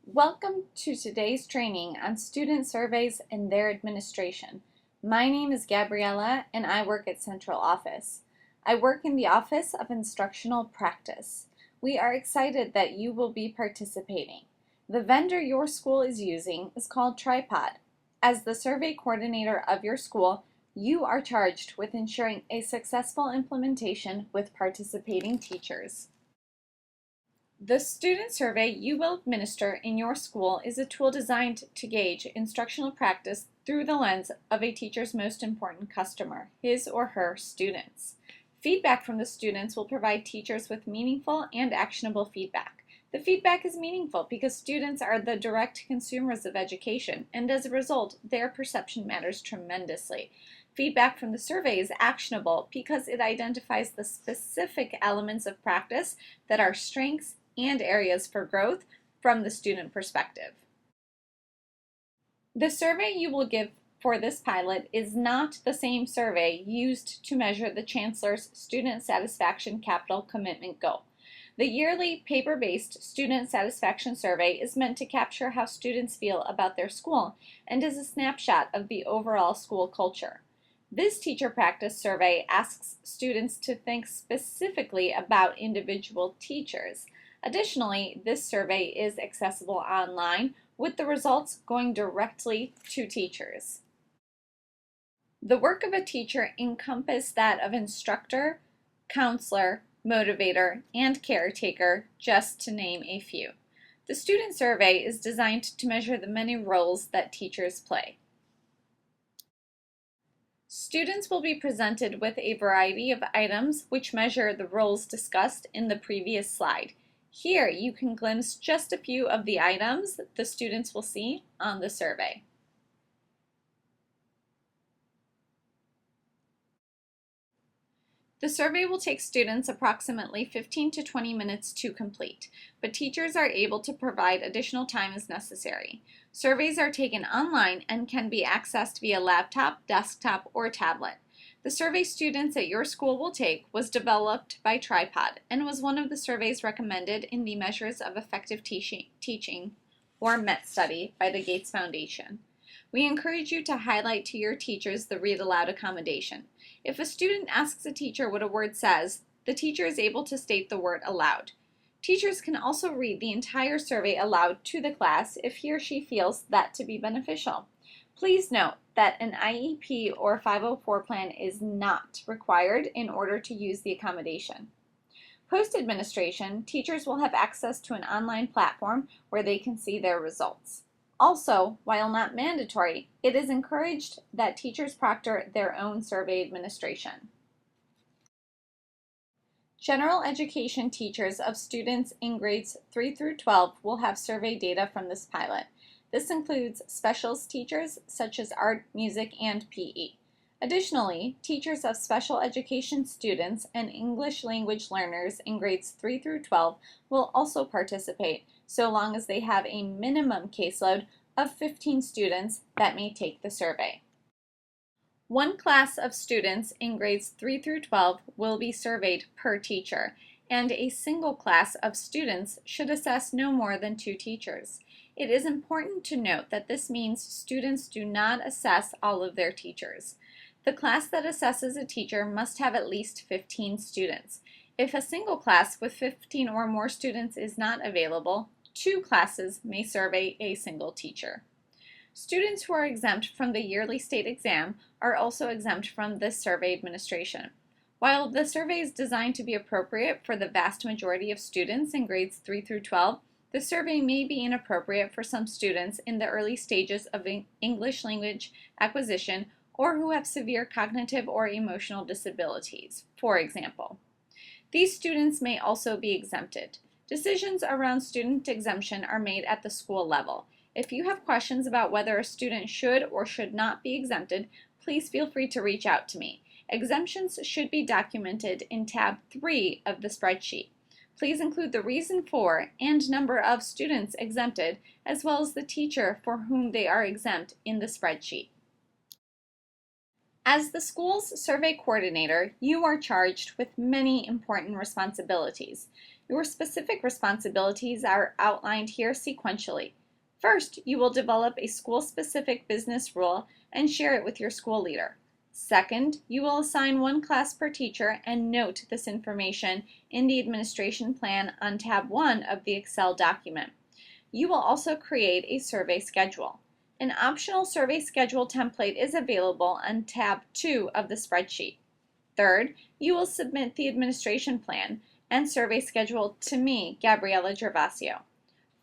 Welcome to today's training on student surveys and their administration. My name is Gabriella and I work at Central Office. I work in the Office of Instructional Practice. We are excited that you will be participating. The vendor your school is using is called Tripod. As the survey coordinator of your school, you are charged with ensuring a successful implementation with participating teachers. The student survey you will administer in your school is a tool designed to gauge instructional practice through the lens of a teacher's most important customer, his or her students. Feedback from the students will provide teachers with meaningful and actionable feedback. The feedback is meaningful because students are the direct consumers of education, and as a result, their perception matters tremendously. Feedback from the survey is actionable because it identifies the specific elements of practice that are strengths and areas for growth from the student perspective. The survey you will give for this pilot is not the same survey used to measure the Chancellor's Student Satisfaction Capital Commitment Goal. The yearly paper-based Student Satisfaction Survey is meant to capture how students feel about their school and is a snapshot of the overall school culture. This teacher practice survey asks students to think specifically about individual teachers. Additionally, this survey is accessible online with the results going directly to teachers. The work of a teacher encompasses that of instructor, counselor, motivator, and caretaker, just to name a few. The student survey is designed to measure the many roles that teachers play. Students will be presented with a variety of items which measure the roles discussed in the previous slide. Here you can glimpse just a few of the items the students will see on the survey. The survey will take students approximately 15 to 20 minutes to complete, but teachers are able to provide additional time as necessary. Surveys are taken online and can be accessed via laptop, desktop, or tablet. The survey students at your school will take was developed by Tripod and was one of the surveys recommended in the Measures of Effective Teaching or MET study by the Gates Foundation. We encourage you to highlight to your teachers the read aloud accommodation. If a student asks a teacher what a word says, the teacher is able to state the word aloud. Teachers can also read the entire survey aloud to the class if he or she feels that to be beneficial. Please note that an IEP or 504 plan is not required in order to use the accommodation. Post-administration, teachers will have access to an online platform where they can see their results. Also, while not mandatory, it is encouraged that teachers proctor their own survey administration. General education teachers of students in grades 3 through 12 will have survey data from this pilot. This includes specials teachers such as art, music, and PE. Additionally, teachers of special education students and English language learners in grades 3 through 12 will also participate, so long as they have a minimum caseload of 15 students that may take the survey. One class of students in grades 3 through 12 will be surveyed per teacher, and a single class of students should assess no more than 2 teachers. It is important to note that this means students do not assess all of their teachers. The class that assesses a teacher must have at least 15 students. If a single class with 15 or more students is not available, 2 classes may survey a single teacher. Students who are exempt from the yearly state exam are also exempt from this survey administration. While the survey is designed to be appropriate for the vast majority of students in grades 3 through 12, the survey may be inappropriate for some students in the early stages of English language acquisition or who have severe cognitive or emotional disabilities, for example. These students may also be exempted. Decisions around student exemption are made at the school level. If you have questions about whether a student should or should not be exempted, please feel free to reach out to me. Exemptions should be documented in tab 3 of the spreadsheet. Please include the reason for and number of students exempted, as well as the teacher for whom they are exempt in the spreadsheet. As the school's survey coordinator, you are charged with many important responsibilities. Your specific responsibilities are outlined here sequentially. First, you will develop a school-specific business rule and share it with your school leader. Second, you will assign one class per teacher and note this information in the administration plan on tab 1 of the Excel document. You will also create a survey schedule. An optional survey schedule template is available on tab 2 of the spreadsheet. Third, you will submit the administration plan and survey schedule to me, Gabriella Gervasio.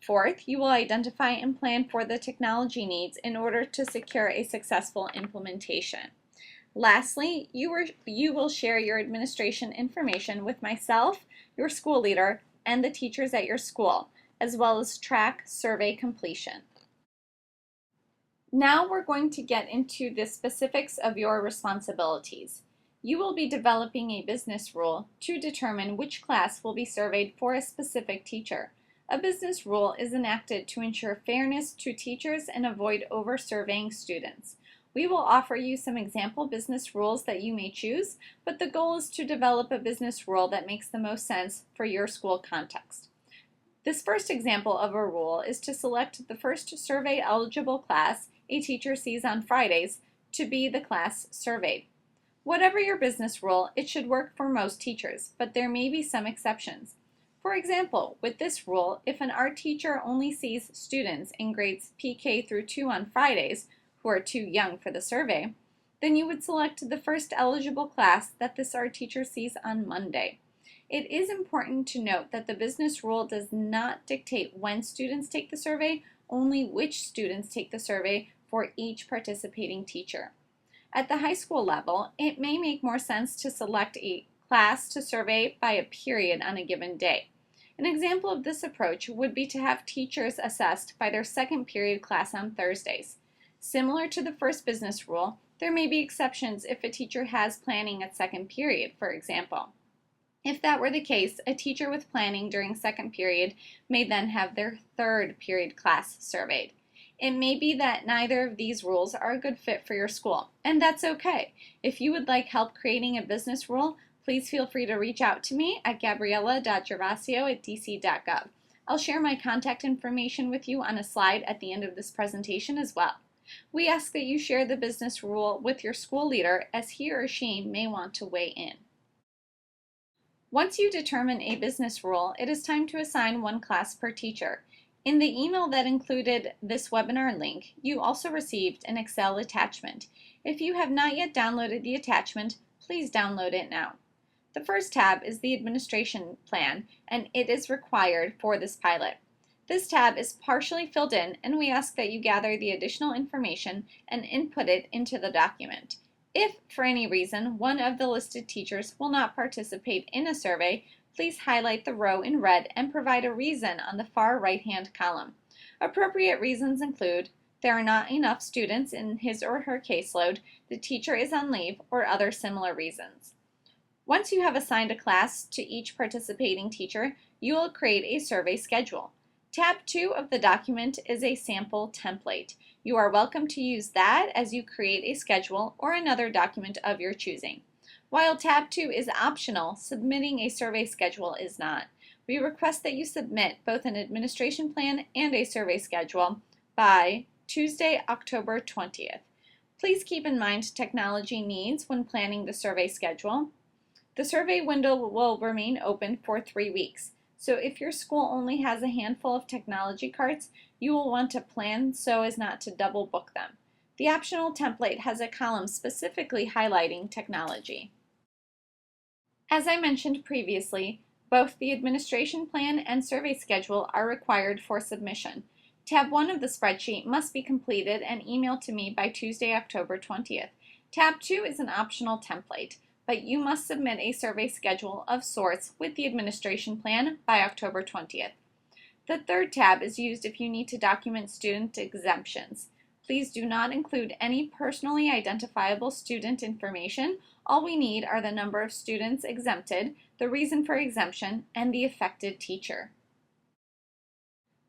Fourth, you will identify and plan for the technology needs in order to secure a successful implementation. Lastly, you will share your administration information with myself, your school leader, and the teachers at your school, as well as track survey completion. Now we're going to get into the specifics of your responsibilities. You will be developing a business rule to determine which class will be surveyed for a specific teacher. A business rule is enacted to ensure fairness to teachers and avoid over-surveying students. We will offer you some example business rules that you may choose, but the goal is to develop a business rule that makes the most sense for your school context. This first example of a rule is to select the first survey-eligible class a teacher sees on Fridays to be the class surveyed. Whatever your business rule, it should work for most teachers, but there may be some exceptions. For example, with this rule, if an art teacher only sees students in grades PK through 2 on Fridays, who are too young for the survey, then you would select the first eligible class that this art teacher sees on Monday. It is important to note that the business rule does not dictate when students take the survey, only which students take the survey for each participating teacher. At the high school level, it may make more sense to select a class to survey by a period on a given day. An example of this approach would be to have teachers assessed by their second period class on Thursdays. Similar to the first business rule, there may be exceptions if a teacher has planning at second period, for example. If that were the case, a teacher with planning during second period may then have their third period class surveyed. It may be that neither of these rules are a good fit for your school, and that's okay. If you would like help creating a business rule, please feel free to reach out to me at gabriella.gervasio@dc.gov. I'll share my contact information with you on a slide at the end of this presentation as well. We ask that you share the business rule with your school leader, as he or she may want to weigh in. Once you determine a business rule, it is time to assign one class per teacher. In the email that included this webinar link, you also received an Excel attachment. If you have not yet downloaded the attachment, please download it now. The first tab is the administration plan, and it is required for this pilot. This tab is partially filled in, and we ask that you gather the additional information and input it into the document. If, for any reason, one of the listed teachers will not participate in a survey, please highlight the row in red and provide a reason on the far right-hand column. Appropriate reasons include there are not enough students in his or her caseload, the teacher is on leave, or other similar reasons. Once you have assigned a class to each participating teacher, you will create a survey schedule. Tab 2 of the document is a sample template. You are welcome to use that as you create a schedule or another document of your choosing. While tab 2 is optional, submitting a survey schedule is not. We request that you submit both an administration plan and a survey schedule by Tuesday, October 20th. Please keep in mind technology needs when planning the survey schedule. The survey window will remain open for 3 weeks. So if your school only has a handful of technology carts, you will want to plan so as not to double book them. The optional template has a column specifically highlighting technology. As I mentioned previously, both the administration plan and survey schedule are required for submission. Tab 1 of the spreadsheet must be completed and emailed to me by Tuesday, October 20th. Tab 2 is an optional template, but you must submit a survey schedule of sorts with the administration plan by October 20th. The third tab is used if you need to document student exemptions. Please do not include any personally identifiable student information. All we need are the number of students exempted, the reason for exemption, and the affected teacher.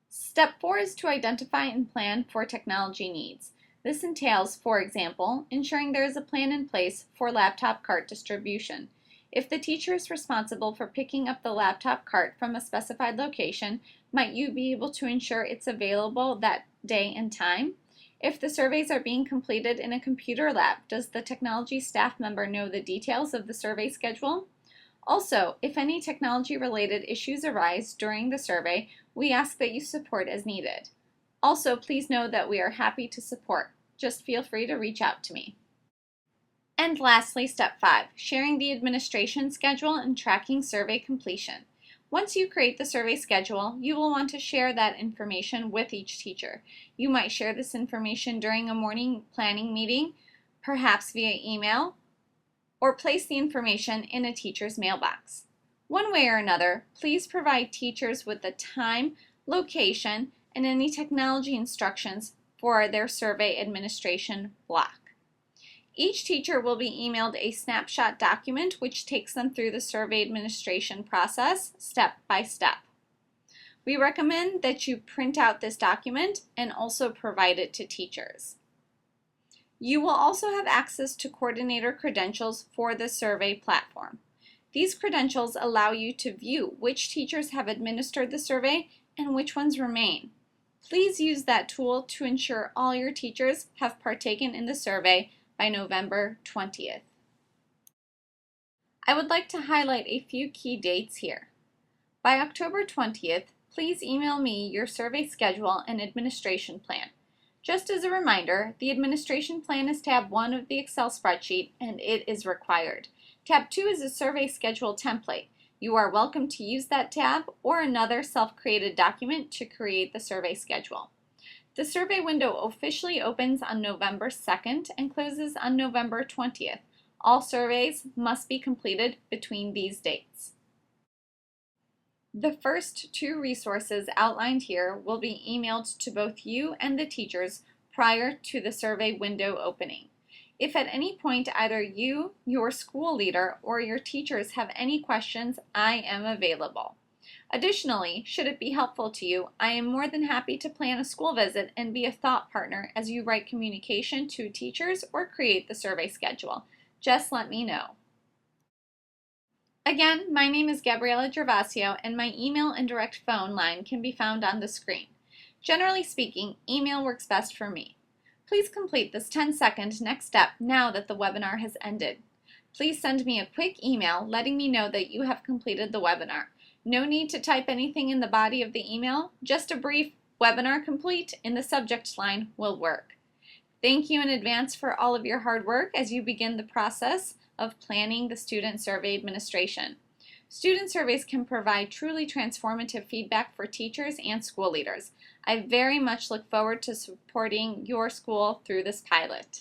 Step 4 is to identify and plan for technology needs. This entails, for example, ensuring there is a plan in place for laptop cart distribution. If the teacher is responsible for picking up the laptop cart from a specified location, might you be able to ensure it's available that day and time? If the surveys are being completed in a computer lab, does the technology staff member know the details of the survey schedule? Also, if any technology-related issues arise during the survey, we ask that you support as needed. Also, please know that we are happy to support. Just feel free to reach out to me. And lastly, step 5, sharing the administration schedule and tracking survey completion. Once you create the survey schedule, you will want to share that information with each teacher. You might share this information during a morning planning meeting, perhaps via email, or place the information in a teacher's mailbox. One way or another, please provide teachers with the time, location, and any technology instructions for their survey administration block. Each teacher will be emailed a snapshot document which takes them through the survey administration process step by step. We recommend that you print out this document and also provide it to teachers. You will also have access to coordinator credentials for the survey platform. These credentials allow you to view which teachers have administered the survey and which ones remain. Please use that tool to ensure all your teachers have partaken in the survey by November 20th. I would like to highlight a few key dates here. By October 20th, please email me your survey schedule and administration plan. Just as a reminder, the administration plan is tab 1 of the Excel spreadsheet and it is required. Tab 2 is a survey schedule template. You are welcome to use that tab or another self-created document to create the survey schedule. The survey window officially opens on November 2nd and closes on November 20th. All surveys must be completed between these dates. The first 2 resources outlined here will be emailed to both you and the teachers prior to the survey window opening. If at any point either you, your school leader, or your teachers have any questions, I am available. Additionally, should it be helpful to you, I am more than happy to plan a school visit and be a thought partner as you write communication to teachers or create the survey schedule. Just let me know. Again, my name is Gabriela Gervasio and my email and direct phone line can be found on the screen. Generally speaking, email works best for me. Please complete this 10-second next step now that the webinar has ended. Please send me a quick email letting me know that you have completed the webinar. No need to type anything in the body of the email, just a brief "webinar complete" in the subject line will work. Thank you in advance for all of your hard work as you begin the process of planning the student survey administration. Student surveys can provide truly transformative feedback for teachers and school leaders. I very much look forward to supporting your school through this pilot.